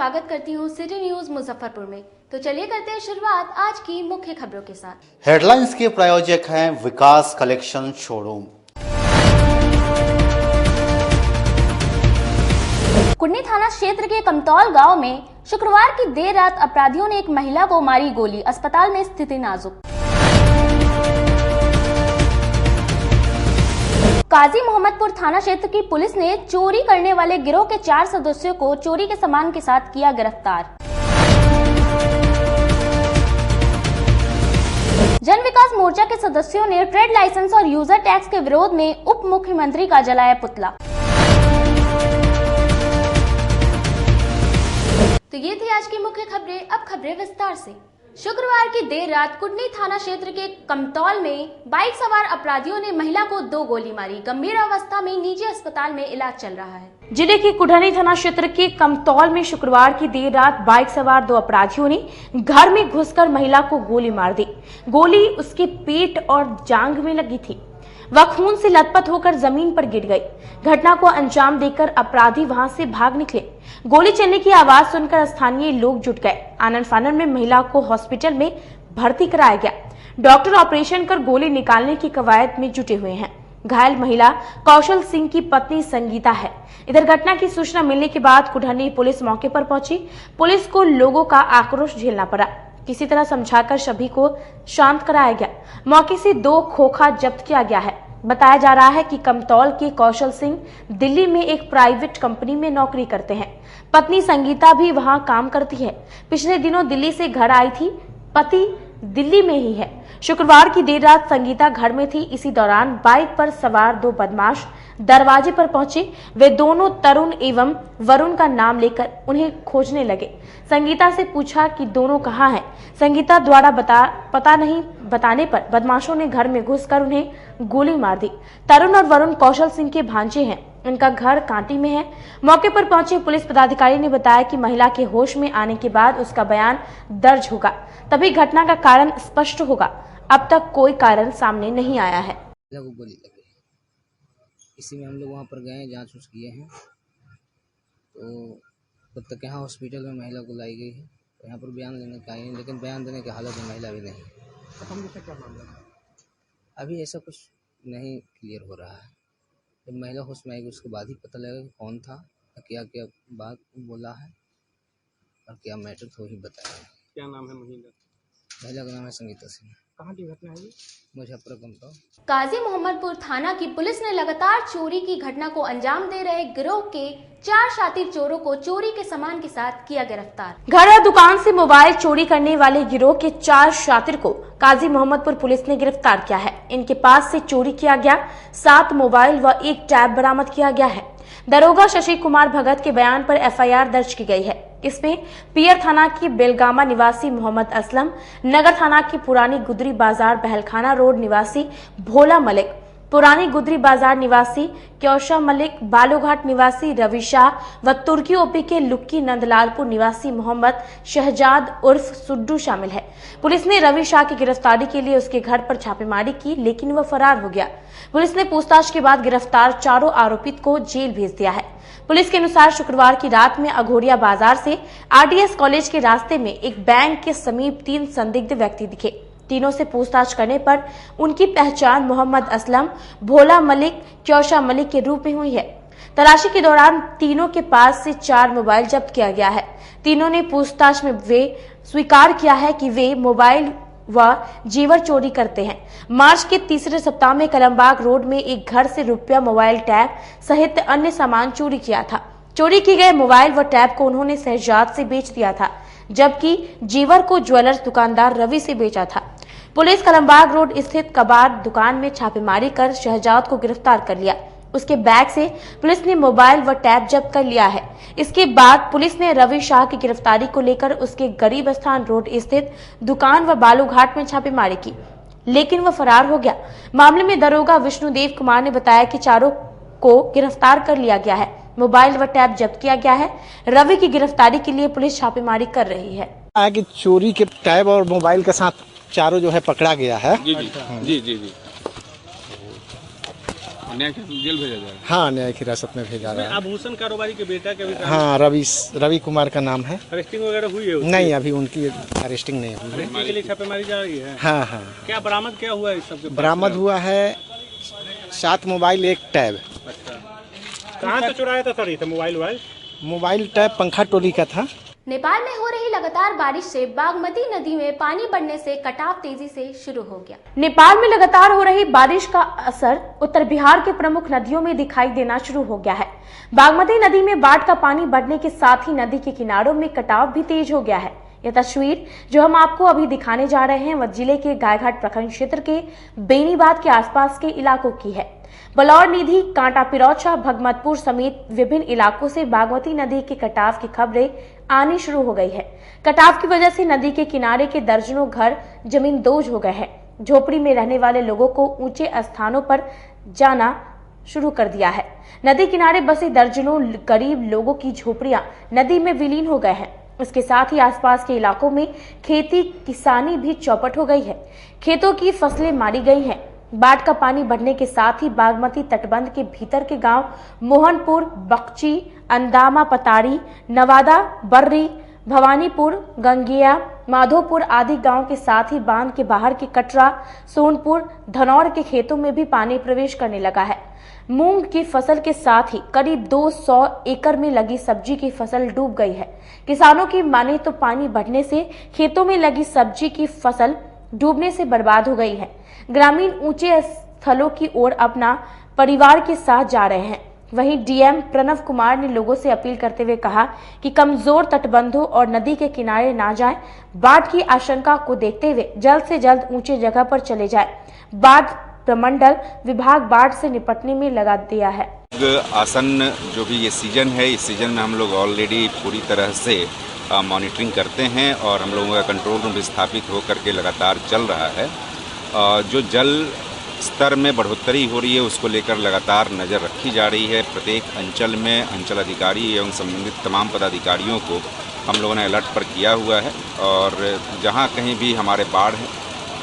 स्वागत करती हूँ सिटी न्यूज मुजफ्फरपुर में। तो चलिए करते हैं शुरुआत आज की मुख्य खबरों के साथ। हेडलाइंस के प्रायोजक हैं विकास कलेक्शन शोरूम। कुडनी थाना क्षेत्र के कमतौल गांव में शुक्रवार की देर रात अपराधियों ने एक महिला को मारी गोली, अस्पताल में स्थिति नाजुक। काजी मोहम्मदपुर थाना क्षेत्र की पुलिस ने चोरी करने वाले गिरोह के 4 सदस्यों को चोरी के सामान के साथ किया गिरफ्तार। जन विकास मोर्चा के सदस्यों ने ट्रेड लाइसेंस और यूजर टैक्स के विरोध में उप मुख्यमंत्री का जलाया पुतला। तो ये थी आज की मुख्य खबरें। अब खबरें विस्तार से। शुक्रवार की देर रात कुडनी थाना क्षेत्र के कमतौल में बाइक सवार अपराधियों ने महिला को 2 गोली मारी। गंभीर अवस्था में निजी अस्पताल में इलाज चल रहा है। जिले के कुडनी थाना क्षेत्र के कमतौल में शुक्रवार की देर रात बाइक सवार 2 अपराधियों ने घर में घुसकर महिला को गोली मार दी। गोली उसके पेट और जांघ में लगी थी। वह खून से लथपथ होकर जमीन पर गिर गई। घटना को अंजाम देकर अपराधी वहां से भाग निकले। गोली चलने की आवाज सुनकर स्थानीय लोग जुट गए। आनन फानन में महिला को हॉस्पिटल में भर्ती कराया गया। डॉक्टर ऑपरेशन कर गोली निकालने की कवायद में जुटे हुए हैं। घायल महिला कौशल सिंह की पत्नी संगीता है। इधर घटना की सूचना मिलने के बाद कुडनी पुलिस मौके पर पहुंची। पुलिस को लोगों का आक्रोश झेलना पड़ा। किसी तरह समझाकर सभी को शांत कराया गया। मौके से 2 खोखा जब्त किया गया है। बताया जा रहा है कि कमतौल के कौशल सिंह दिल्ली में एक प्राइवेट कंपनी में नौकरी करते हैं। पत्नी संगीता भी वहां काम करती है। पिछले दिनों दिल्ली से घर आई थी। पति दिल्ली में ही है। शुक्रवार की देर रात संगीता घर में थी। इसी दौरान बाइक पर सवार 2 बदमाश दरवाजे पर पहुंचे। वे दोनों तरुण एवं वरुण का नाम लेकर उन्हें खोजने लगे। संगीता से पूछा कि दोनों कहाँ हैं। संगीता द्वारा पता नहीं बताने पर बदमाशों ने घर में घुसकर उन्हें गोली मार दी। तरुण और वरुण कौशल सिंह के भांजे हैं। उनका घर कांटी में है। मौके पर पहुंचे पुलिस पदाधिकारी ने बताया कि महिला के होश में आने के बाद उसका बयान दर्ज होगा, तभी घटना का कारण स्पष्ट होगा। अब तक कोई कारण सामने नहीं आया है। गोली लगी, इसी में हम लोग वहाँ पर गए, जांच उच किए हैं। तो तब तक यहाँ हॉस्पिटल में महिला को लाई गई है। तो यहाँ पर बयान लेने का आई, लेकिन बयान देने की हालत में महिला भी नहीं। क्या मामला अभी ऐसा कुछ नहीं क्लियर हो रहा है। जब महिला होश में आएगी उसके बाद ही पता लगेगा कि कौन था, क्या क्या बात बोला है और क्या मैटर तो ही बताया। क्या नाम है महिला? महिला का नाम है संगीता सिंह। कहाँ की घटना है ये? मुजफ्फरपुर। काजी मोहम्मदपुर थाना की पुलिस ने लगातार चोरी की घटना को अंजाम दे रहे गिरोह के 4 शातिर चोरों को चोरी के सामान के साथ किया गिरफ्तार। घर और दुकान से मोबाइल चोरी करने वाले गिरोह के 4 शातिर को काजी मोहम्मदपुर पुलिस ने गिरफ्तार किया है। इनके पास से चोरी किया गया 7 मोबाइल व 1 टैब बरामद किया गया है। दरोगा शशि कुमार भगत के बयान पर FIR दर्ज की गई है। इसमें पियर थाना की बेलगामा निवासी मोहम्मद असलम, नगर थाना की पुरानी गुदरी बाजार बहलखाना रोड निवासी भोला मलिक, पुरानी गुदरी बाजार निवासी क्योशा मलिक, बालूघाट निवासी रवि शाह व तुर्की ओपी के लुक्की नंदलालपुर निवासी मोहम्मद शहजाद उर्फ सुड्डू शामिल है। पुलिस ने रवि शाह की गिरफ्तारी के लिए उसके घर पर छापेमारी की, लेकिन वह फरार हो गया। पुलिस ने पूछताछ के बाद गिरफ्तार चारों आरोपित को जेल भेज दिया है। पुलिस के अनुसार शुक्रवार की रात में अघोरिया बाजार से RDS कॉलेज के रास्ते में एक बैंक के समीप 3 संदिग्ध व्यक्ति दिखे। तीनों से पूछताछ करने पर उनकी पहचान मोहम्मद असलम, भोला मलिक, क्योशा मलिक के रूप में हुई है। तलाशी के दौरान तीनों के पास से 4 मोबाइल जब्त किया गया है। तीनों ने पूछताछ में स्वीकार किया है कि वे मोबाइल व जेवर चोरी करते हैं। मार्च के तीसरे सप्ताह में कलमबाग रोड में एक घर से रुपया, मोबाइल, टैब सहित अन्य सामान चोरी किया था। चोरी किए गए मोबाइल व टैब को उन्होंने शहजाद से बेच दिया था, जबकि जेवर को ज्वेलर्स दुकानदार रवि से बेचा था। पुलिस कलमबाग रोड स्थित कबाड़ दुकान में छापेमारी कर शहजाद को गिरफ्तार कर लिया। उसके बैग से पुलिस ने मोबाइल व टैब जब्त कर लिया है। इसके बाद पुलिस ने रवि शाह की गिरफ्तारी को लेकर उसके गरीब स्थान रोड स्थित दुकान व बालूघाट में छापेमारी की, लेकिन वह फरार हो गया। मामले में दरोगा विष्णुदेव कुमार ने बताया कि चारों को गिरफ्तार कर लिया गया है। मोबाइल व टैब जब्त किया गया है। रवि की गिरफ्तारी के लिए पुलिस छापेमारी कर रही है। कि चोरी के टैब और मोबाइल के साथ चारों जो है पकड़ा गया है। जी जी जी जी जी। न्यायिक जेल भेजा जाएगा। हाँ, न्यायिक हिरासत में भेजा रहा है। आभूषण कारोबारी के बेटा के भी हाँ, रवि कुमार का नाम है। अरेस्टिंग वगैरह हुई है उसकी? नहीं, अभी उनकी अरेस्टिंग नहीं हुई है। अरेस्टिंग के लिए छापेमारी जा रही है। हाँ हाँ, क्या बरामद क्या हुआ है इस सबके पास? बरामद हुआ है 7 मोबाइल, 1 टैब। अच्छा, कहाँ से चुराया था सर ये मोबाइल टैब पंखा टोली का था। नेपाल में हो रही लगातार बारिश से बागमती नदी में पानी बढ़ने से कटाव तेजी से शुरू हो गया। नेपाल में लगातार हो रही बारिश का असर उत्तर बिहार के प्रमुख नदियों में दिखाई देना शुरू हो गया है। बागमती नदी में बाढ़ का पानी बढ़ने के साथ ही नदी के किनारों में कटाव भी तेज हो गया है। यह तस्वीर जो हम आपको अभी दिखाने जा रहे हैं वह जिले के गायघाट प्रखंड क्षेत्र के बेनीबाद के आसपास के इलाकों की है। बलौर निधि, कांटा पिरौचा, भगमतपुर समेत विभिन्न इलाकों से बागमती नदी के कटाव की खबरें आनी शुरू हो गई है। कटाव की वजह से नदी के किनारे के दर्जनों घर जमींदोज हो गए हैं। झोपड़ी में रहने वाले लोगों को ऊंचे स्थानों पर जाना शुरू कर दिया है। नदी किनारे बसे दर्जनों गरीब लोगों की झोपड़ियां नदी में विलीन हो गए हैं। इसके साथ ही आसपास के इलाकों में खेती किसानी भी चौपट हो गई है। खेतों की फसलें मारी गई हैं। बाढ़ का पानी बढ़ने के साथ ही बागमती तटबंध के भीतर के गांव मोहनपुर, बक्ची, अंदामा पतारी, नवादा, बर्री, भवानीपुर, गंगिया, माधोपुर आदि गांव के साथ ही बांध के बाहर के कटरा, सोनपुर, धनौर के खेतों में भी पानी प्रवेश करने लगा है। मूंग की फसल के साथ ही करीब 200 एकड़ में लगी सब्जी की फसल डूब गई है। किसानों की माने तो पानी बढ़ने से खेतों में लगी सब्जी की फसल डूबने से बर्बाद हो गई है। ग्रामीण ऊंचे स्थलों की ओर अपना परिवार के साथ जा रहे हैं। वहीं डीएम प्रणव कुमार ने लोगों से अपील करते हुए कहा कि कमजोर तटबंधों और नदी के किनारे ना जाएं। बाढ़ की आशंका को देखते हुए जल्द से जल्द ऊंचे जगह पर चले जाएं। बाढ़ प्रमंडल विभाग बाढ़ से निपटने में लगा दिया है। आसन जो भी ये सीजन है, इस सीजन में हम लोग ऑलरेडी पूरी तरह से मॉनिटरिंग करते हैं और हम लोगों का कंट्रोल रूम स्थापित होकर के लगातार चल रहा है। जो जल स्तर में बढ़ोतरी हो रही है उसको लेकर लगातार नज़र रखी जा रही है। प्रत्येक अंचल में अंचल अधिकारी एवं संबंधित तमाम पदाधिकारियों को हम लोगों ने अलर्ट पर किया हुआ है और जहां कहीं भी हमारे बाढ़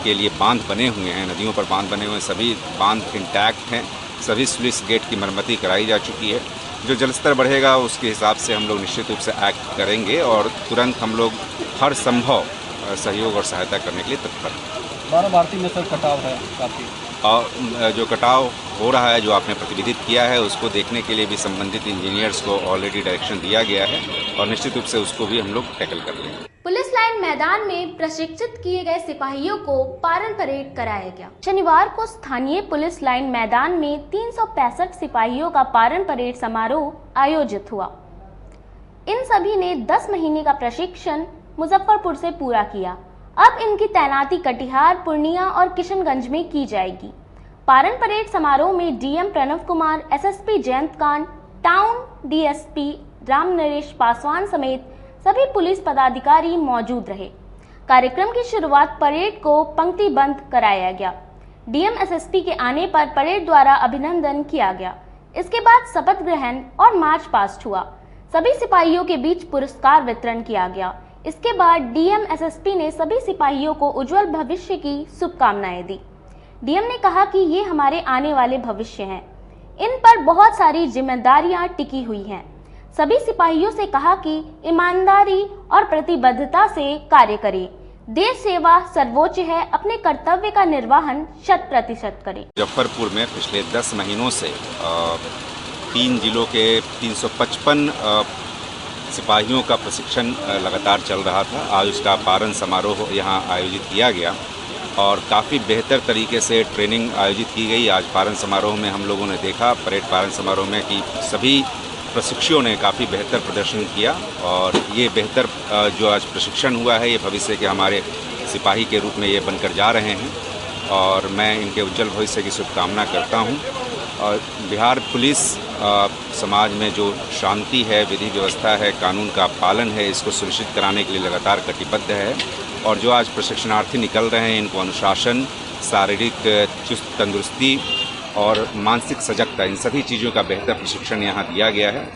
के लिए बांध बने हुए हैं, नदियों पर बांध बने हुए हैं, सभी बांध इंटैक्ट हैं। सभी स्लुइस गेट की मरम्मती कराई जा चुकी है। जो जलस्तर बढ़ेगा उसके हिसाब से हम लोग निश्चित रूप से एक्ट करेंगे और तुरंत हम लोग हर संभव सहयोग और सहायता करने के लिए तत्पर हैं। बाराबारती में सर कटाव है काफ़ी, और जो कटाव हो रहा है, जो आपने प्रतिनिधित्व किया है, उसको देखने के लिए भी संबंधित इंजीनियर्स को ऑलरेडी डायरेक्शन दिया गया है और निश्चित रूप से उसको भी हम लोग टैकल कर लेंगे। पुलिस लाइन मैदान में प्रशिक्षित किए गए सिपाहियों को पारण परेड कराया गया। शनिवार को स्थानीय पुलिस लाइन मैदान में 365 सिपाहियों का पारण परेड समारोह आयोजित हुआ। इन सभी ने 10 महीने का प्रशिक्षण मुजफ्फरपुर से पूरा किया। अब इनकी तैनाती कटिहार, पूर्णिया और किशनगंज में की जाएगी। पारण परेड समारोह में DM Pranav Kumar, SSP Jayantkant, town DSP Ram Naresh Paswan समेत सभी पुलिस पदाधिकारी मौजूद रहे। कार्यक्रम की शुरुआत परेड को पंक्तिबद्ध कराया गया। डीएम एसएसपी के आने पर परेड द्वारा अभिनंदन किया गया। इसके बाद शपथ ग्रहण और मार्च पास्ट हुआ। सभी सिपाहियों के बीच पुरस्कार वितरण किया गया। इसके बाद डीएम एसएसपी ने सभी सिपाहियों को उज्जवल भविष्य की शुभकामनाएं दी। डीएम ने कहा कि ये हमारे आने वाले भविष्य हैं। इन पर बहुत सारी जिम्मेदारियां टिकी हुई हैं। सभी सिपाहियों से कहा कि ईमानदारी और प्रतिबद्धता से कार्य करें। देश सेवा सर्वोच्च है, अपने कर्तव्य का निर्वहन 100% करें। मुजफ्फरपुर में पिछले 10 महीनों से 3 जिलों के 355 सिपाहियों का प्रशिक्षण लगातार चल रहा था। आज उसका पारण समारोह यहाँ आयोजित किया गया और काफ़ी बेहतर तरीके से ट्रेनिंग आयोजित की गई। आज पारण समारोह में हम लोगों ने देखा, परेड पारण समारोह में, कि सभी प्रशिक्षुओं ने काफ़ी बेहतर प्रदर्शन किया और ये बेहतर जो आज प्रशिक्षण हुआ है, ये भविष्य के हमारे सिपाही के रूप में ये बनकर जा रहे हैं और मैं इनके उज्जवल भविष्य की शुभकामना करता हूँ। और बिहार पुलिस समाज में जो शांति है, विधि व्यवस्था है, कानून का पालन है, इसको सुनिश्चित कराने के लिए लगातार कटिबद्ध है। और जो आज प्रशिक्षणार्थी निकल रहे हैं, इनको अनुशासन, शारीरिक चुस्त तंदुरुस्ती और मानसिक सजगता, इन सभी चीज़ों का बेहतर प्रशिक्षण यहाँ दिया गया है।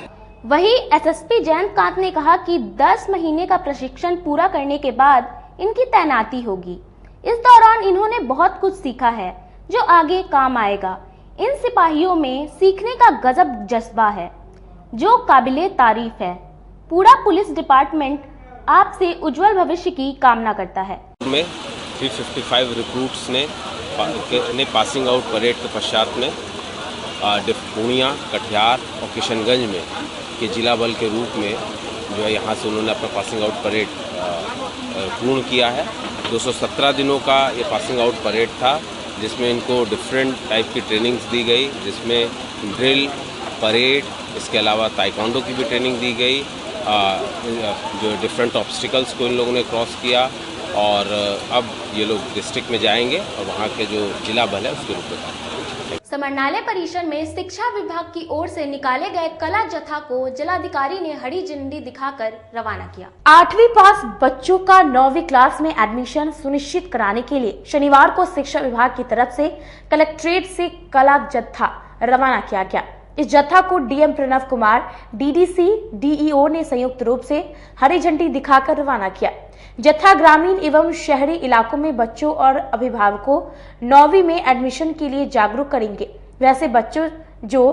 वहीं एसएसपी जयंतकांत ने कहा कि 10 महीने का प्रशिक्षण पूरा करने के बाद इनकी तैनाती होगी। इस दौरान इन्होंने बहुत कुछ सीखा है जो आगे काम आएगा। इन सिपाहियों में सीखने का गजब जज्बा है जो काबिले तारीफ है। पूरा पुलिस डिपार्टमेंट आपसे उज्जवल भविष्य की कामना करता है। में 355 रिक्रूट्स ने पासिंग आउट परेड के पश्चात में पूर्णिया, कटिहार और किशनगंज में के जिला बल के रूप में जो है यहाँ से उन्होंने अपना पासिंग आउट परेड पूर्ण किया है। 217 दिनों का ये पासिंग आउट परेड था जिसमें इनको डिफरेंट टाइप की ट्रेनिंग्स दी गई, जिसमें ड्रिल, परेड, इसके अलावा ताइक्वांडो की भी ट्रेनिंग दी गई, जो डिफरेंट ऑब्स्टिकल्स को इन लोगों ने क्रॉस किया और अब ये लोग डिस्ट्रिक्ट में जाएंगे और वहाँ के जो जिला बल है उसके रूप में। समरनालय परिसर में शिक्षा विभाग की ओर से निकाले गए कला जत्था को जिलाधिकारी ने हरी झंडी दिखाकर रवाना किया। 8वीं पास बच्चों का 9वीं क्लास में एडमिशन सुनिश्चित कराने के लिए शनिवार को शिक्षा विभाग की तरफ से कलेक्ट्रेट से कला जत्था रवाना किया गया। इस जत्था को DM Pranav Kumar, DDC, DEO ने संयुक्त रूप से हरी झंडी दिखाकर रवाना किया। जत्था ग्रामीण एवं शहरी इलाकों में बच्चों और अभिभावकों 9वीं में एडमिशन के लिए जागरूक करेंगे। वैसे बच्चों जो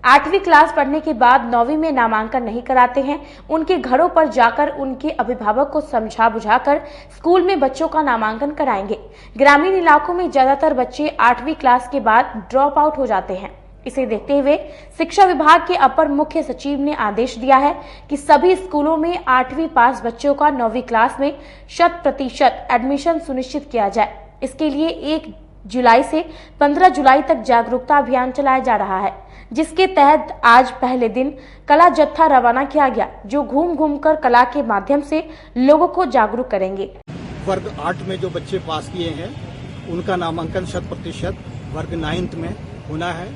8वीं क्लास पढ़ने के बाद 9वीं में नामांकन नहीं कराते हैं, उनके घरों पर जाकर उनके अभिभावक को समझा बुझाकर स्कूल में बच्चों का नामांकन कराएंगे। ग्रामीण इलाकों में ज्यादातर बच्चे 8वीं क्लास के बाद ड्रॉप आउट हो जाते हैं। इसे देखते हुए शिक्षा विभाग के अपर मुख्य सचिव ने आदेश दिया है कि सभी स्कूलों में 8वीं पास बच्चों का 9वीं क्लास में 100% एडमिशन सुनिश्चित किया जाए। इसके लिए 1 जुलाई से 15 जुलाई तक जागरूकता अभियान चलाया जा रहा है, जिसके तहत आज पहले दिन कला जत्था रवाना किया गया, जो घूम घूम कर कला के माध्यम से लोगों को जागरूक करेंगे। वर्ग 8 में जो बच्चे पास किए हैं उनका नामांकन 100% वर्ग 9th में होना है।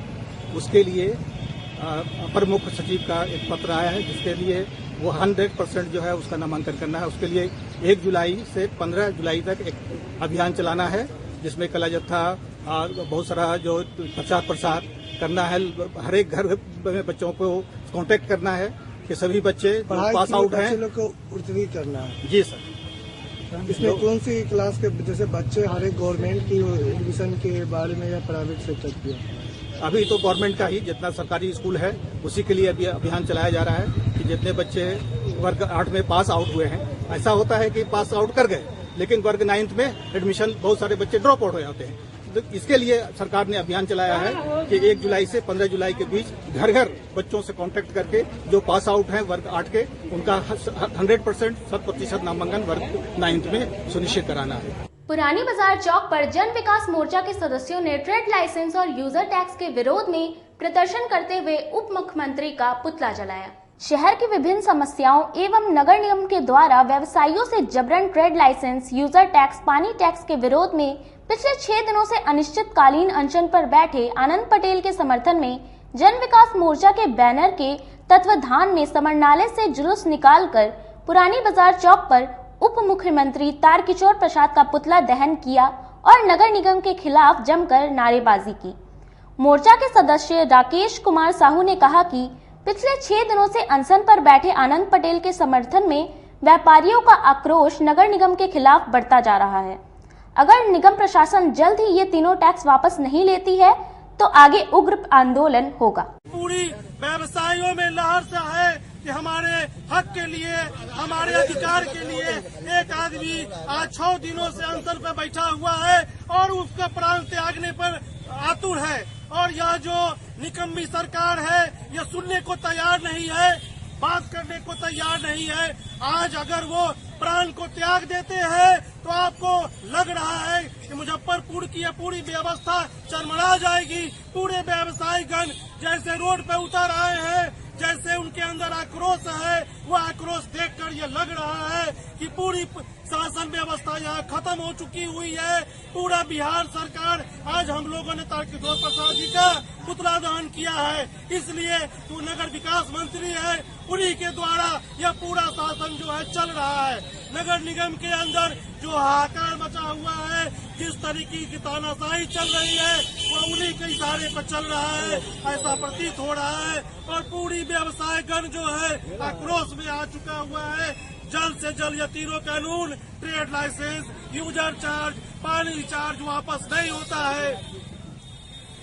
उसके लिए अपर मुख्य सचिव का एक पत्र आया है जिसके लिए वो 100% जो है उसका नामांकन करना है। उसके लिए 1 जुलाई से 15 जुलाई तक एक अभियान चलाना है जिसमें कला जत्था बहुत सारा जो प्रचार प्रसार करना है। हर एक घर में बच्चों को कांटेक्ट करना है कि सभी बच्चे पास आउट हैं को उत्तीर्ण करना है। जी सर। इसमें कौन सी क्लास के जैसे बच्चे हर एक गवर्नमेंट की एडमिशन के बारे में या प्राइवेट सेक्टर की? अभी तो गवर्नमेंट का ही जितना सरकारी स्कूल है उसी के लिए अभी अभियान चलाया जा रहा है कि जितने बच्चे वर्ग 8 में पास आउट हुए हैं, ऐसा होता है कि पास आउट कर गए लेकिन वर्ग 9th में एडमिशन बहुत सारे बच्चे ड्रॉप आउट हो जाते हैं। तो इसके लिए सरकार ने अभियान चलाया है कि 1 जुलाई से 15 जुलाई के बीच घर घर बच्चों से कांटेक्ट करके जो पास आउट हैं वर्ग 8 के उनका 100% नामांकन वर्ग 9th में सुनिश्चित कराना है। पुरानी बाजार चौक पर जन विकास मोर्चा के सदस्यों ने ट्रेड लाइसेंस और यूजर टैक्स के विरोध में प्रदर्शन करते हुए उप मुख्यमंत्री का पुतला जलाया। शहर की विभिन्न समस्याओं एवं नगर निगम के द्वारा व्यवसायियों से जबरन ट्रेड लाइसेंस, यूजर टैक्स, पानी टैक्स के विरोध में पिछले 6 दिनों से अनिश्चितकालीन अनशन पर बैठे आनंद पटेल के समर्थन में जन विकास मोर्चा के बैनर के तत्वाधान में समरनालय से जुलूस निकालकर पुरानी बाजार चौक पर उप मुख्यमंत्री तारकिशोर प्रसाद का पुतला दहन किया और नगर निगम के खिलाफ जमकर नारेबाजी की। मोर्चा के सदस्य राकेश कुमार साहू ने कहा कि पिछले 6 दिनों से अनशन पर बैठे आनंद पटेल के समर्थन में व्यापारियों का आक्रोश नगर निगम के खिलाफ बढ़ता जा रहा है। अगर निगम प्रशासन जल्द ही ये तीनों टैक्स वापस नहीं लेती है तो आगे उग्र आंदोलन होगा। पूरी व्यवसायियों में लहर सा है कि हमारे हक के लिए, हमारे अधिकार के लिए एक आदमी आज 6 दिनों से अनशन पर बैठा हुआ है और उसका प्राण त्यागने पर आतुर है। और यह जो निकम्मी सरकार है यह सुनने को तैयार नहीं है, बात करने को तैयार नहीं है। आज अगर वो प्राण को त्याग देते हैं तो आपको लग रहा है कि मुजफ्फरपुर की यह पूरी व्यवस्था चरमरा जाएगी। पूरे व्यवसायीगण जैसे रोड पे उतर आए हैं, जैसे उनके अंदर आक्रोश है, वो आक्रोश देखकर ये लग रहा है कि पूरी शासन व्यवस्था यहाँ खत्म हो चुकी हुई है। पूरा बिहार सरकार आज हम लोगों ने तारकिशोर प्रसाद जी का पुतला दहन किया है, इसलिए वो नगर विकास मंत्री है, उन्हीं के द्वारा यह पूरा शासन जो है चल रहा है। नगर निगम के अंदर जो हाहाकार मचा हुआ है, जिस तरीके की तानाशाही चल रही है, वो उन्हीं के इशारे पर चल रहा है, ऐसा प्रतीत हो रहा है। और पूरी व्यवसायगण जो है आक्रोश में आ चुका हुआ है। जल्द से जल्द यह तीनों कानून, ट्रेड लाइसेंस, यूजर चार्ज, पानी चार्ज वापस नहीं होता है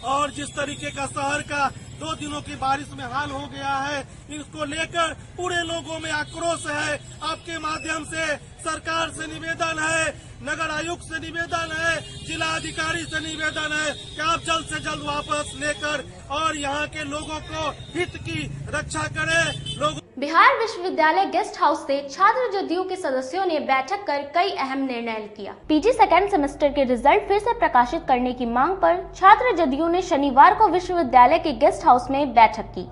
और जिस तरीके का शहर का 2 दिनों की बारिश में हाल हो गया है, इसको लेकर पूरे लोगों में आक्रोश है। आपके माध्यम से सरकार से निवेदन है, नगर आयुक्त से निवेदन है, जिला अधिकारी से निवेदन है कि आप जल्द से जल्द वापस लेकर और यहाँ के लोगों को हित की रक्षा करें। बिहार विश्वविद्यालय गेस्ट हाउस से छात्र जदयू के सदस्यों ने बैठक कर कई अहम निर्णय किया। पीजी सेकेंड सेमेस्टर के रिजल्ट फिर से प्रकाशित करने की मांग पर छात्र जदयू ने शनिवार को विश्वविद्यालय के गेस्ट हाउस में बैठक की।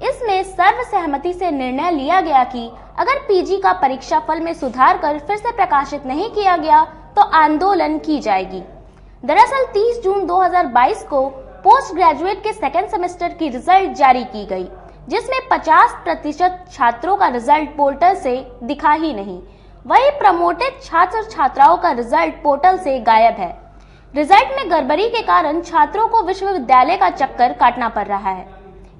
इसमें सर्वसहमति से निर्णय लिया गया कि अगर पीजी का परीक्षा फल में सुधार कर फिर से प्रकाशित नहीं किया गया तो आंदोलन की जाएगी। दरअसल 30 जून 2022 को पोस्ट ग्रेजुएट के सेकेंड सेमेस्टर की रिजल्ट जारी की गई, जिसमें 50% छात्रों का रिजल्ट पोर्टल से दिखा ही नहीं। वही प्रमोटेड छात्र छात्राओं का रिजल्ट पोर्टल से गायब है। रिजल्ट में गड़बड़ी के कारण छात्रों को विश्वविद्यालय का चक्कर काटना पड़ रहा है।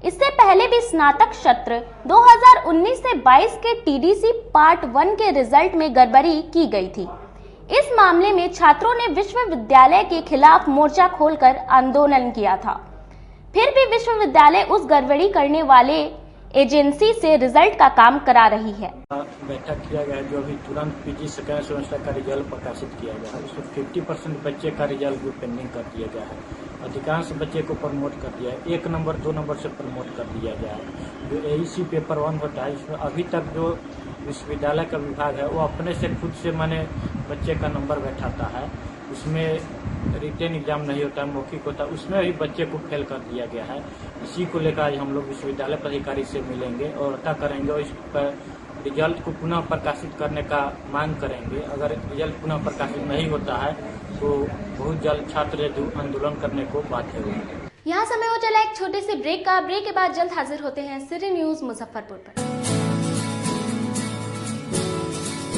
इससे पहले भी स्नातक सत्र 2019 से 22 के टीडीसी पार्ट 1 के रिजल्ट में गड़बड़ी की गई थी। इस मामले में छात्रों ने विश्वविद्यालय के खिलाफ मोर्चा खोलकर आंदोलन किया था। फिर भी विश्वविद्यालय उस गड़बड़ी करने वाले एजेंसी से रिजल्ट का काम करा रही है। बैठक किया गया जो अभी तुरंत पीजी सेकेंड सेमेस्टर का रिजल्ट प्रकाशित किया गया है। उसमें 50% बच्चे का रिजल्ट भी पेंडिंग कर दिया गया है। अधिकांश बच्चे को प्रमोट कर दिया है। 1 नंबर 2 नंबर से प्रमोट कर दिया गया है। जो एईसी पेपर 1 होता है, इसमें अभी तक जो विश्वविद्यालय का विभाग है वो अपने से खुद से माने बच्चे का नंबर बैठाता है। उसमें रिटेन एग्जाम नहीं होता, मौखिक होता है, उसमें भी बच्चे को फेल कर दिया गया है। इसी को लेकर आज हम लोग विश्वविद्यालय पदाधिकारी से मिलेंगे और पता करेंगे और इस पर रिजल्ट को पुनः प्रकाशित करने का मांग करेंगे। अगर रिजल्ट पुनः प्रकाशित नहीं होता है तो बहुत जल्द छात्र आंदोलन करने को बाध्य होंगे। यहाँ समय हो चला एक छोटे से ब्रेक का। ब्रेक के बाद जल्द हाजिर होते हैं सिटी न्यूज मुजफ्फरपुर पर।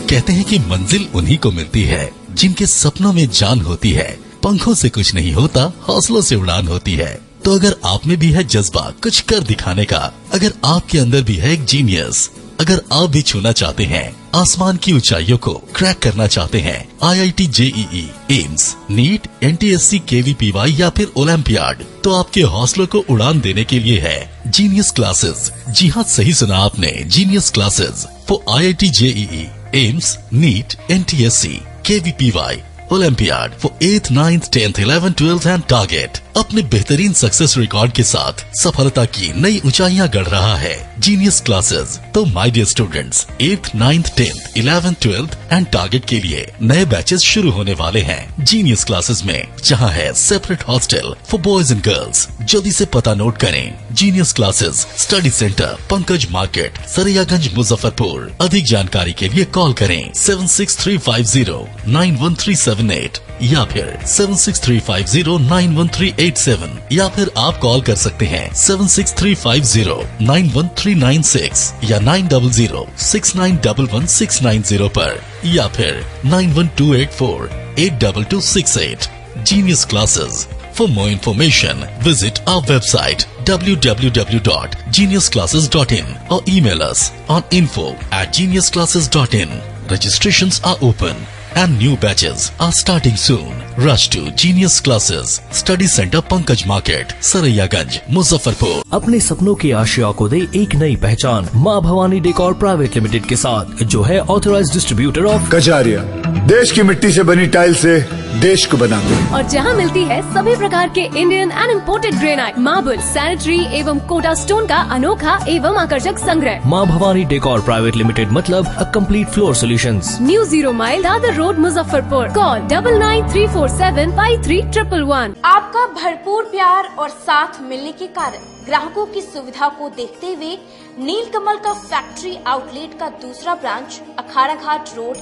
कहते हैं कि मंजिल उन्हीं को मिलती है जिनके सपनों में जान होती है। पंखों से कुछ नहीं होता, हौसलों से उड़ान होती है। तो अगर आप में भी है जज्बा कुछ कर दिखाने का, अगर आपके अंदर भी है एक जीनियस, अगर आप भी छूना चाहते हैं आसमान की ऊंचाइयों को, क्रैक करना चाहते हैं IIT JEE, AIIMS, NEET, NTSC, KVPY या फिर ओलंपियाड, तो आपके हौसलों को उड़ान देने के लिए है जीनियस क्लासेस। जी हाँ, सही सुना आपने, genius classes for IIT JEE, AIIMS, NEET, NTSC, KVPY, olympiad for 8th, 9th, 10th, 11th, 12th and target. अपने बेहतरीन सक्सेस रिकॉर्ड के साथ सफलता की नई ऊंचाइयां गढ़ रहा है जीनियस क्लासेस। तो my dear students, 8th, 9th, 10th, 11th, 12th and target के लिए नए बैचेस शुरू होने वाले हैं जीनियस क्लासेस में, जहां है separate hostel for boys and girls. जल्दी से पता नोट करें, genius classes, study center, Pankaj market, Saraiyaganj, Muzaffarpur. अधिक जानकारी के लिए कॉल करें 7635091378 या फिर 7635091387 या फिर आप कॉल कर सकते हैं 7635091396 या 9006911690 पर या फिर 9128482268। Genius Classes. For more information, visit our website www.geniusclasses.in or email us on info@geniusclasses.in. Registrations are open and new batches are starting soon. Rush to Genius Classes, Study Center, Pankaj Market, Saraiyaganj, Muzaffarpur. अपने सपनों की आशिया को दे एक नई पहचान माँ Bhavani decor private limited के साथ, जो है ऑथराइज्ड डिस्ट्रीब्यूटर ऑफ कजारिया। देश की मिट्टी से बनी टाइल से देश को बनाते हैं। और जहां मिलती है सभी प्रकार के Indian and imported granite, marble, sanitary एवं कोटा स्टोन का अनोखा एवं आकर्षक संग्रह। माँ भवानी डेकोर प्राइवेट लिमिटेड मतलब a complete floor solutions. New 0 mile Dadar road, Muzaffarpur. Call 9934753111। आपका भरपूर प्यार और साथ मिलने के कारण ग्राहकों की सुविधा को देखते हुए नीलकमल का फैक्ट्री आउटलेट का दूसरा ब्रांच अखाड़ा घाट रोड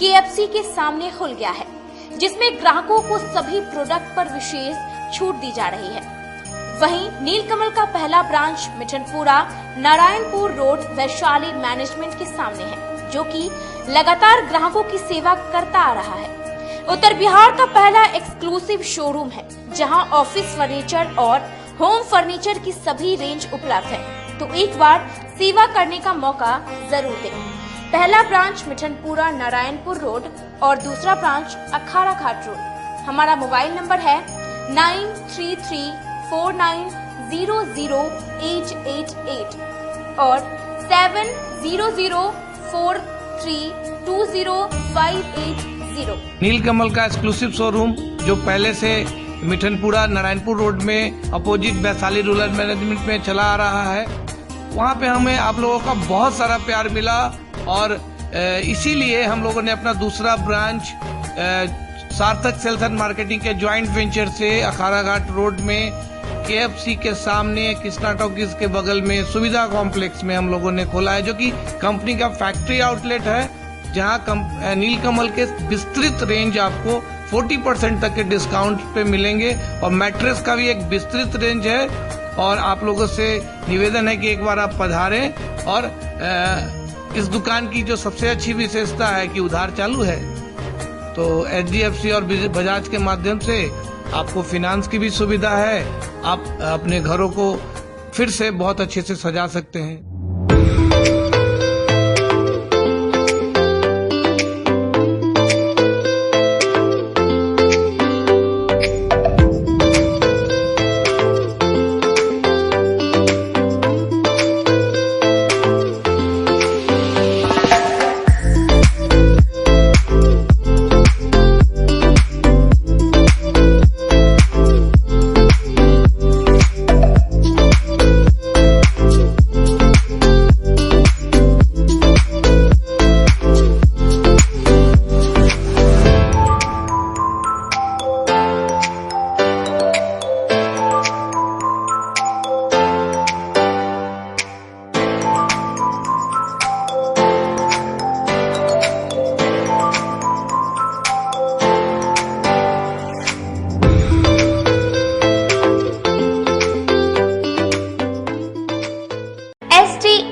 KFC के सामने खुल गया है, जिसमें ग्राहकों को सभी प्रोडक्ट पर विशेष छूट दी जा रही है। वहीं नीलकमल का पहला branch Mithanpura Narayanpur road Vaishali management के सामने है, जो कि लगातार ग्राहकों की सेवा करता आ रहा है। उत्तर बिहार का पहला एक्सक्लूसिव शोरूम है, जहां ऑफिस फर्नीचर और होम फर्नीचर की सभी रेंज उपलब्ध है। तो एक बार सेवा करने का मौका जरूर दें। पहला ब्रांच मिठनपुरा नारायणपुर रोड और दूसरा ब्रांच अखाड़ा घाट रोड। हमारा मोबाइल नंबर है 9334 7004900888 और 7004320580। नीलकमल का एक्सक्लूसिव शोरूम जो पहले से मिठनपुरा नारायणपुर रोड में अपोजिट वैशाली रूरल मैनेजमेंट में चला आ रहा है, वहाँ पे हमें आप लोगों का बहुत सारा प्यार मिला और इसीलिए हम लोगों ने अपना दूसरा ब्रांच सार्थक सेल्स एंड मार्केटिंग के ज्वाइंट वेंचर से अखाड़ा घाट रोड में KFC के सामने कृष्णा टॉकीज के बगल में सुविधा कॉम्प्लेक्स में हम लोगों ने खोला है, जो कि कंपनी का फैक्ट्री आउटलेट है, जहां नीलकमल के विस्तृत रेंज आपको 40% तक के डिस्काउंट पे मिलेंगे और मैट्रेस का भी एक विस्तृत रेंज है। और आप लोगों से निवेदन है कि एक बार आप पधारें और इस दुकान की जो सबसे अच्छी विशेषता है कि उधार चालू है, तो HDFC और बजाज के माध्यम से आपको फिनांस की भी सुविधा है। आप अपने घरों को फिर से बहुत अच्छे से सजा सकते हैं।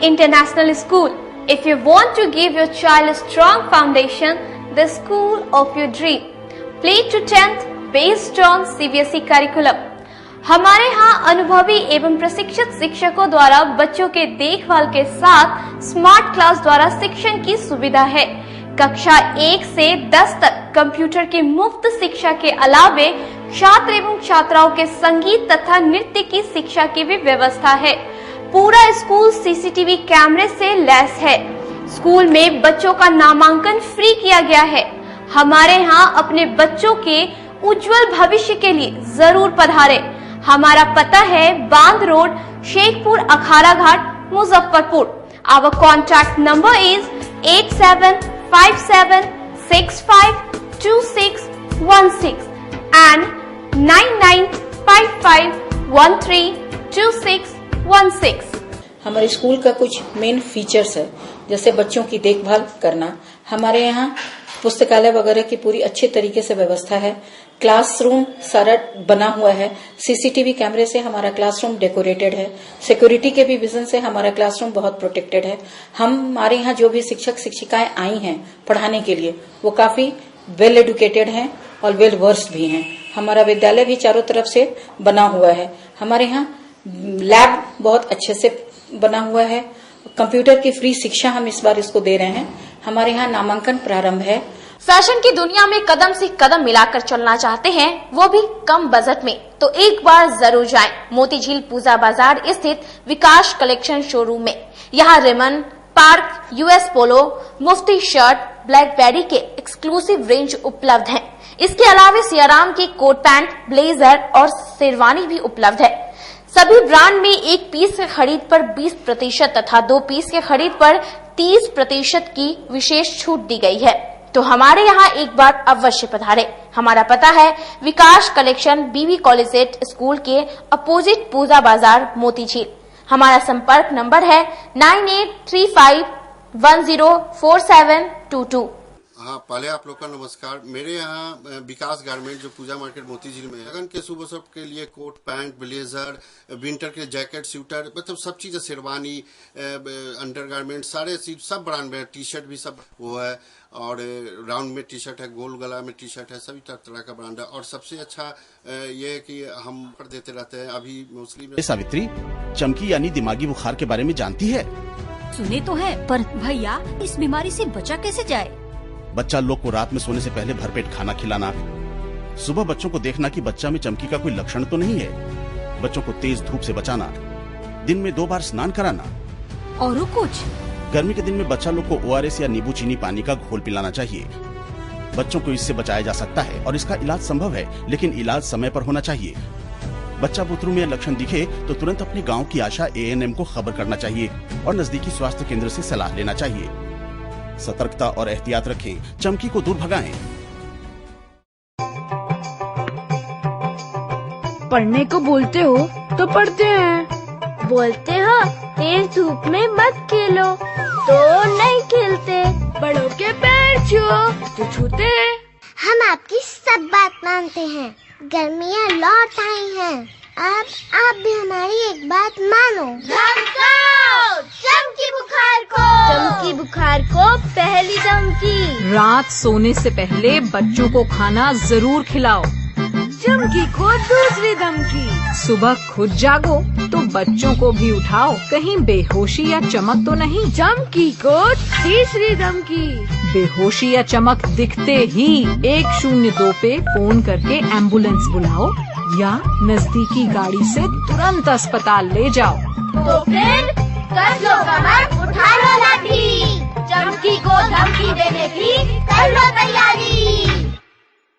International School. If you want to give your child a strong foundation, the school of your dream. Play to 10th based on CBSE curriculum. हमारे यहाँ अनुभवी एवं प्रशिक्षित शिक्षकों द्वारा बच्चों के देखभाल के साथ स्मार्ट क्लास द्वारा शिक्षण की सुविधा है। कक्षा 1 से 10 तक कंप्यूटर की मुफ्त शिक्षा के अलावे छात्र एवं छात्राओं के संगीत तथा नृत्य की शिक्षा की भी व्यवस्था है। पूरा स्कूल CCTV कैमरे से लैस है। स्कूल में बच्चों का नामांकन फ्री किया गया है। हमारे यहाँ अपने बच्चों के उज्जवल भविष्य के लिए जरूर पधारें। हमारा पता है बांध road, Shekhpur, Akhara Ghat, Muzaffarpur. Our contact number is 8757652616 and 9955132616। हमारे स्कूल का कुछ मेन फीचर्स है, जैसे बच्चों की देखभाल करना। हमारे यहाँ पुस्तकालय वगैरह की पूरी अच्छे तरीके से व्यवस्था है। क्लासरूम सारा बना हुआ है। CCTV कैमरे से हमारा क्लासरूम डेकोरेटेड है। सिक्योरिटी के भी विजन से हमारा क्लासरूम बहुत प्रोटेक्टेड है। हमारे यहाँ जो भी शिक्षक शिक्षिकाएं आई हैं पढ़ाने के लिए, वो काफी वेल एडुकेटेड हैं और वेल वर्स्ड भी हैं। हमारा विद्यालय भी चारों तरफ से बना हुआ है। हमारे यहाँ लैब बहुत अच्छे से बना हुआ है। कंप्यूटर की फ्री शिक्षा हम इस बार इसको दे रहे हैं। हमारे यहाँ नामांकन प्रारंभ है। फैशन की दुनिया में कदम से कदम मिलाकर चलना चाहते हैं, वो भी कम बजट में, तो एक बार जरूर जाएं मोती झील पूजा बाजार स्थित विकास कलेक्शन शोरूम में। यहाँ रेमन, पार्क, US पोलो, मुफ्ती शर्ट, ब्लैकबेरी के एक्सक्लूसिव रेंज उपलब्ध हैं। इसके अलावा सियाराम के कोट पैंट, ब्लेजर और शेरवानी भी उपलब्ध है। सभी ब्रांड में 1 पीस के खरीद पर 20% तथा 2 पीस के खरीद पर 30% की विशेष छूट दी गई है। तो हमारे यहाँ एक बार अवश्य पधारें। हमारा पता है विकास कलेक्शन, BB कॉलेजिएट स्कूल के अपोजिट पूजा बाजार, मोती झील। हमारा संपर्क नंबर है 9835104722। हाँ, पहले आप लोग का नमस्कार। मेरे यहाँ विकास गारमेंट जो पूजा मार्केट मोती झील में है, लगन के सुबह सब के लिए कोट पैंट, ब्लेजर, विंटर के जैकेट, स्वेटर, मतलब सब चीज़, शेरवानी, अंडरगारमेंट, सारे चीज सब ब्रांड में, टी-शर्ट भी सब वो है। और राउंड में टी-शर्ट है, गोल गला में टी-शर्ट है, सभी तरह का ब्रांड है। और सबसे अच्छा ये है कि हम कर देते रहते हैं। अभी मोस्टली सावित्री, चमकी यानी दिमागी बुखार के बारे में जानती है? सुने तो है, पर भैया इस बीमारी से बचा कैसे जाए? बच्चा लोग को रात में सोने से पहले भरपेट खाना खिलाना, सुबह बच्चों को देखना कि बच्चा में चमकी का कोई लक्षण तो नहीं है। बच्चों को तेज धूप से बचाना, दिन में 2 बार स्नान कराना। और कुछ? गर्मी के दिन में बच्चा लोग को ORS या नींबू चीनी पानी का घोल पिलाना चाहिए। बच्चों को इससे बचाया जा सकता है और इसका इलाज संभव है, लेकिन इलाज समय पर होना चाहिए। बच्चा बुतरू में लक्षण दिखे तो तुरंत अपने गांव की आशा ANM को खबर करना चाहिए और नजदीकी स्वास्थ्य केंद्र से सलाह लेना चाहिए। सतर्कता और एहतियात रखें, चमकी को दूर भगाएं। पढ़ने को बोलते हो तो पढ़ते हैं, बोलते हो तेज धूप में मत खेलो तो नहीं खेलते, बड़ों के पैर छुओ तो छूते हैं। हम आपकी सब बात मानते हैं, गर्मियाँ लौट आई हैं, अब आप भी हमारी एक बात मानो। धमकाओ चमकी बुखार को, चमकी बुखार को पहली धमकी। रात सोने से पहले बच्चों को खाना जरूर खिलाओ। चमकी को दूसरी धमकी। सुबह खुद जागो तो बच्चों को भी उठाओ, कहीं बेहोशी या चमक तो नहीं। चमकी को तीसरी धमकी। बेहोशी या चमक दिखते ही 102 पे फोन करके एम्बुलेंस बुलाओ या नजदीकी गाड़ी से तुरंत अस्पताल ले जाओ। तो फिर कर लो कमर, उठा लो लाठी, चमकी को धमकी देने की कर लो तैयारी।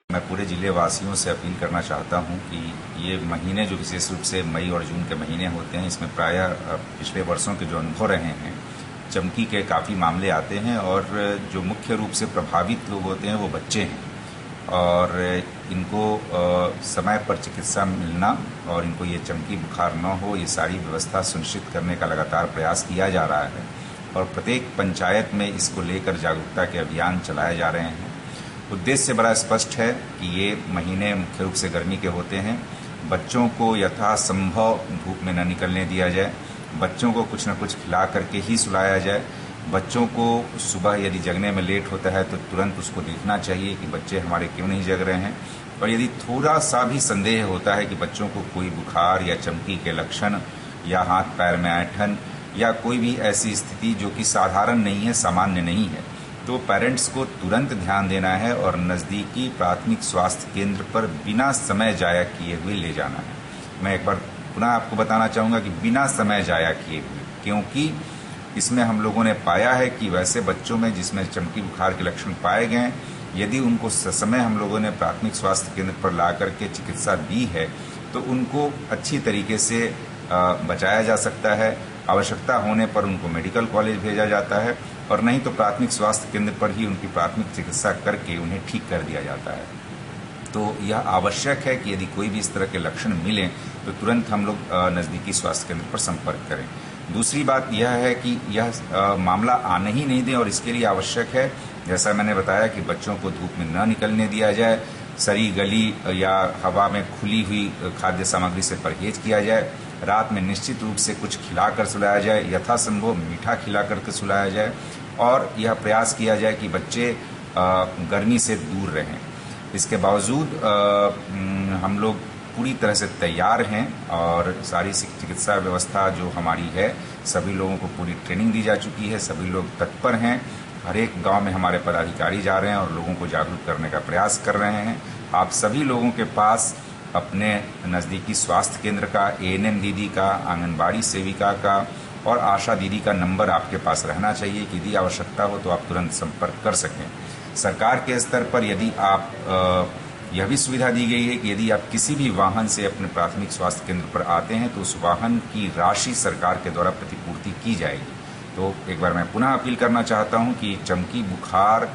मैं पूरे जिले वासियों से अपील करना चाहता हूं कि ये महीने जो विशेष रूप से मई और जून के महीने होते हैं, इसमें प्रायः पिछले वर्षों के जो अनुभव रहे हैं, चमकी के काफ़ी मामले आते हैं और जो मुख्य रूप से प्रभावित लोग होते हैं वो बच्चे हैं और इनको समय पर चिकित्सा मिलना और इनको ये चमकी बुखार न हो, ये सारी व्यवस्था सुनिश्चित करने का लगातार प्रयास किया जा रहा है और प्रत्येक पंचायत में इसको लेकर जागरूकता के अभियान चलाए जा रहे हैं। उद्देश्य बड़ा स्पष्ट है कि ये महीने मुख्य रूप से गर्मी के होते हैं, बच्चों को यथासंभव धूप में न निकलने दिया जाए, बच्चों को कुछ न कुछ खिला करके ही सुलाया जाए। बच्चों को सुबह यदि जगने में लेट होता है तो तुरंत उसको देखना चाहिए कि बच्चे हमारे क्यों नहीं जग रहे हैं और यदि थोड़ा सा भी संदेह होता है कि बच्चों को कोई बुखार या चमकी के लक्षण या हाथ पैर में ऐंठन या कोई भी ऐसी स्थिति जो कि साधारण नहीं है, सामान्य नहीं है, तो पेरेंट्स को तुरंत ध्यान देना है और नज़दीकी प्राथमिक स्वास्थ्य केंद्र पर बिना समय जाया किए हुए ले जाना है। मैं एक बार पुनः आपको बताना चाहूँगा कि बिना समय जाया किए हुए, क्योंकि इसमें हम लोगों ने पाया है कि वैसे बच्चों में जिसमें चमकी बुखार के लक्षण पाए गए, यदि उनको ससमय हम लोगों ने प्राथमिक स्वास्थ्य केंद्र पर ला करके चिकित्सा दी है तो उनको अच्छी तरीके से बचाया जा सकता है। आवश्यकता होने पर उनको मेडिकल कॉलेज भेजा जाता है और नहीं तो प्राथमिक स्वास्थ्य केंद्र पर ही उनकी प्राथमिक चिकित्सा करके उन्हें ठीक कर दिया जाता है। तो यह आवश्यक है कि यदि कोई भी इस तरह के लक्षण मिलें तो तुरंत हम लोग नज़दीकी स्वास्थ्य केंद्र पर संपर्क करें। दूसरी बात यह है कि यह मामला आने ही नहीं दें और इसके लिए आवश्यक है, जैसा मैंने बताया, कि बच्चों को धूप में न निकलने दिया जाए, सड़ी गली या हवा में खुली हुई खाद्य सामग्री से परहेज किया जाए, रात में निश्चित रूप से कुछ खिलाकर सुलाया जाए, यथासंभव मीठा खिला करके सुलाया जाए और यह प्रयास किया जाए कि बच्चे गर्मी से दूर रहें। इसके बावजूद हम लोग पूरी तरह से तैयार हैं और सारी चिकित्सा व्यवस्था जो हमारी है, सभी लोगों को पूरी ट्रेनिंग दी जा चुकी है, सभी लोग तत्पर हैं। हर एक गांव में हमारे पदाधिकारी जा रहे हैं और लोगों को जागरूक करने का प्रयास कर रहे हैं। आप सभी लोगों के पास अपने नज़दीकी स्वास्थ्य केंद्र का, ANM दीदी का, आंगनबाड़ी सेविका का और आशा दीदी का नंबर आपके पास रहना चाहिए कि यदि आवश्यकता हो तो आप तुरंत संपर्क कर सकें। सरकार के स्तर पर यदि आप यह भी सुविधा दी गई है कि यदि आप किसी भी वाहन से अपने प्राथमिक स्वास्थ्य केंद्र पर आते हैं तो उस वाहन की राशि सरकार के द्वारा प्रतिपूर्ति की जाएगी। तो एक बार मैं पुनः अपील करना चाहता हूं कि चमकी बुखार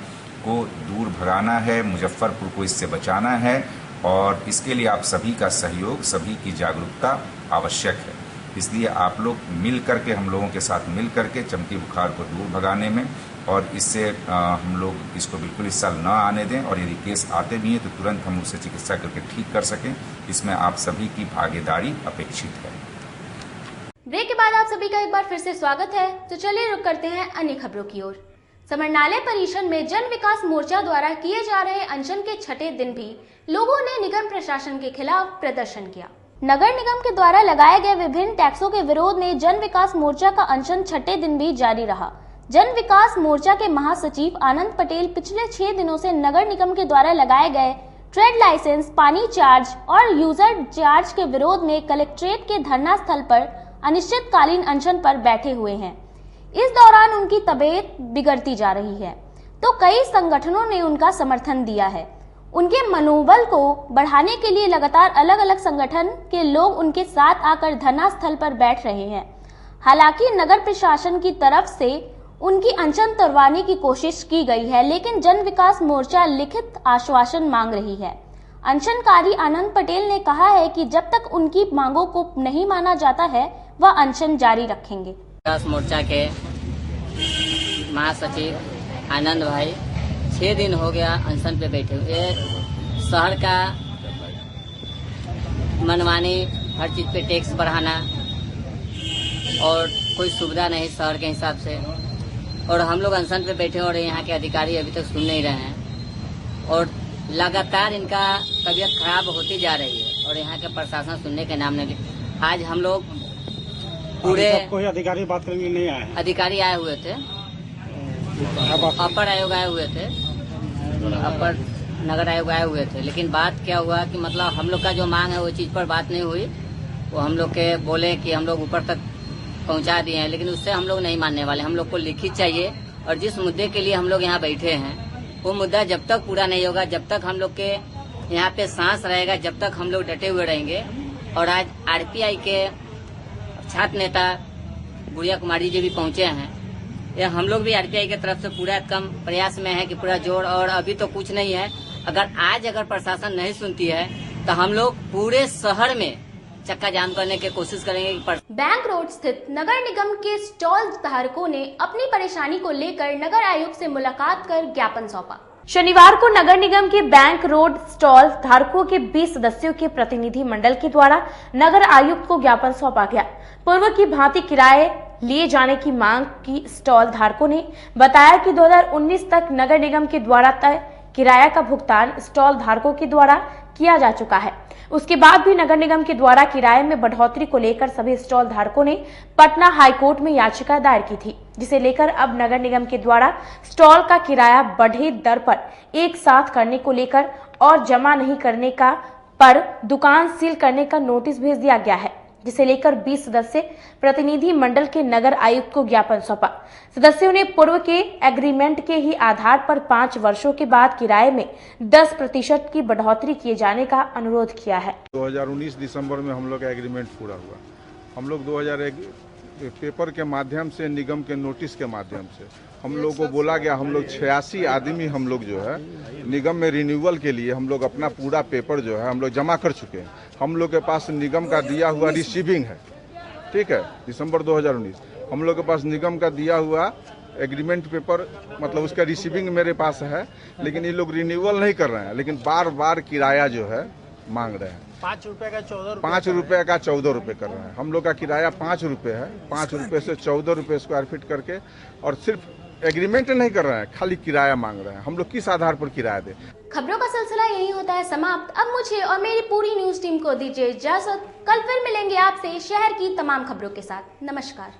को दूर भगाना है, मुजफ्फरपुर को इससे बचाना है और इसके लिए आप सभी का सहयोग, सभी की जागरूकता आवश्यक है। इसलिए आप लोग मिल करके, हम लोगों के साथ मिल करके चमकी बुखार को दूर भगाने में और इससे हम लोग इसको बिल्कुल इस साल न आने दें और यदि केस आते भी हैं तो तुरंत हम उससे चिकित्सा करके ठीक कर सकें। इसमें आप सभी की भागीदारी अपेक्षित है। ब्रेक के बाद आप सभी का एक बार फिर से स्वागत है। तो चलिए रुक करते हैं अन्य खबरों की ओर। समरनालय परिषद में जन विकास मोर्चा द्वारा किए जा रहे अनशन के छठे दिन भी लोगों ने निगम प्रशासन के खिलाफ प्रदर्शन किया। नगर निगम के द्वारा लगाए गए विभिन्न टैक्सों के विरोध में जन विकास मोर्चा का अनशन छठे दिन भी जारी रहा। जन विकास मोर्चा के महासचिव आनंद पटेल पिछले 6 दिनों से नगर निगम के द्वारा लगाए गए ट्रेड लाइसेंस, पानी चार्ज और यूजर चार्ज के विरोध में कलेक्ट्रेट के धरना स्थल पर अनिश्चितकालीन अनशन पर बैठे हुए हैं। इस दौरान उनकी तबीयत बिगड़ती जा रही है तो कई संगठनों ने उनका समर्थन दिया है। उनके मनोबल को बढ़ाने के लिए लगातार अलग अलग संगठन के लोग उनके साथ आकर धरना स्थल पर बैठ रहे हैं। हालांकि नगर प्रशासन की तरफ से उनकी अनशन तुड़वाने की कोशिश की गई है, लेकिन जन विकास मोर्चा लिखित आश्वासन मांग रही है। अनशनकारी आनंद पटेल ने कहा है कि जब तक उनकी मांगों को नहीं माना जाता है वह अनशन जारी रखेंगे। विकास मोर्चा के महासचिव आनंद भाई 6 दिन हो गया अनशन पे बैठे हुए। शहर का मनमानी, हर चीज पे टैक्स बढ़ाना और कोई सुविधा नहीं शहर के हिसाब से, और हम लोग अनशन पे बैठे और यहाँ के अधिकारी अभी तक सुन नहीं रहे हैं और लगातार इनका तबीयत खराब होती जा रही है और यहाँ के प्रशासन सुनने के नाम नहीं। आज हम लोग पूरे कोई अधिकारी बात करने नहीं आए, अधिकारी आए हुए थे, अपर आयोग आए हुए थे, अपर नगर आयोग आए हुए थे, लेकिन बात क्या हुआ कि मतलब हम लोग का जो मांग है वो चीज पर बात नहीं हुई। वो हम लोग के बोले कि हम लोग ऊपर तक पहुंचा दिए हैं, लेकिन उससे हम लोग नहीं मानने वाले। हम लोग को लिखित चाहिए और जिस मुद्दे के लिए हम लोग यहाँ बैठे हैं वो मुद्दा जब तक पूरा नहीं होगा, जब तक हम लोग के यहाँ पे सांस रहेगा, जब तक हम लोग डटे हुए रहेंगे। और आज आरपीआई के छात्र नेता गुड़िया कुमारी जी भी पहुंचे हैं। ये हम लोग भी आरपीआई की तरफ से पूरा कम प्रयास में है कि पूरा जोर, और अभी तो कुछ नहीं है। अगर प्रशासन नहीं सुनती है तो हम लोग पूरे शहर में चक्का जाम करने की कोशिश करेंगे। बैंक रोड स्थित नगर निगम के स्टॉल धारकों ने अपनी परेशानी को लेकर नगर आयुक्त से मुलाकात कर ज्ञापन सौंपा। शनिवार को नगर निगम के बैंक रोड स्टॉल धारकों के 20 सदस्यों के प्रतिनिधि मंडल के द्वारा नगर आयुक्त को ज्ञापन सौंपा गया। पूर्व की भांति किराए लिए जाने की मांग की स्टॉल धारकों ने बताया कि 2019 तक नगर निगम के द्वारा तय किराया का भुगतान स्टॉल धारकों के द्वारा किया जा चुका है। उसके बाद भी नगर निगम के द्वारा किराए में बढ़ोतरी को लेकर सभी स्टॉल धारकों ने पटना हाईकोर्ट में याचिका दायर की थी, जिसे लेकर अब नगर निगम के द्वारा स्टॉल का किराया बढ़े दर पर एक साथ करने को लेकर और जमा नहीं करने का पर दुकान सील करने का नोटिस भेज दिया गया है, जिसे लेकर 20 सदस्य प्रतिनिधि मंडल के नगर आयुक्त को ज्ञापन सौंपा। सदस्यों ने पूर्व के एग्रीमेंट के ही आधार पर 5 वर्षों के बाद किराए में 10% की बढ़ोतरी किए जाने का अनुरोध किया है। 2019 दिसंबर में हम लोग का एग्रीमेंट पूरा हुआ। हम लोग 2001 पेपर के माध्यम से, निगम के नोटिस के माध्यम से हम लोग को बोला गया, हम लोग 86 आदमी हम लोग जो है निगम में रिन्यूअल के लिए हम लोग अपना पूरा पेपर जो है हम लोग जमा कर चुके हैं। हम लोग के पास निगम का दिया हुआ रिसीविंग है, ठीक है। दिसंबर 2019 हम लोग के पास निगम का दिया हुआ एग्रीमेंट पेपर, मतलब उसका रिसीविंग मेरे पास है, लेकिन ये लोग रिन्यूअल नहीं कर रहे हैं, लेकिन बार बार किराया जो है मांग रहे हैं। 5 रुपए का 14 5 रुपए का 14 रुपए कर रहे हैं। हम लोग का किराया 5 रुपए है, 5 रुपए से 14 रुपए स्क्वायर फीट करके, और सिर्फ एग्रीमेंट नहीं कर रहे हैं, खाली किराया मांग रहे हैं। हम लोग किस आधार पर किराया दें? खबरों का सिलसिला यही होता है समाप्त। अब मुझे और मेरी पूरी न्यूज टीम को दीजिए इजाजत। कल फिर मिलेंगे आपसे शहर की तमाम खबरों के साथ। नमस्कार।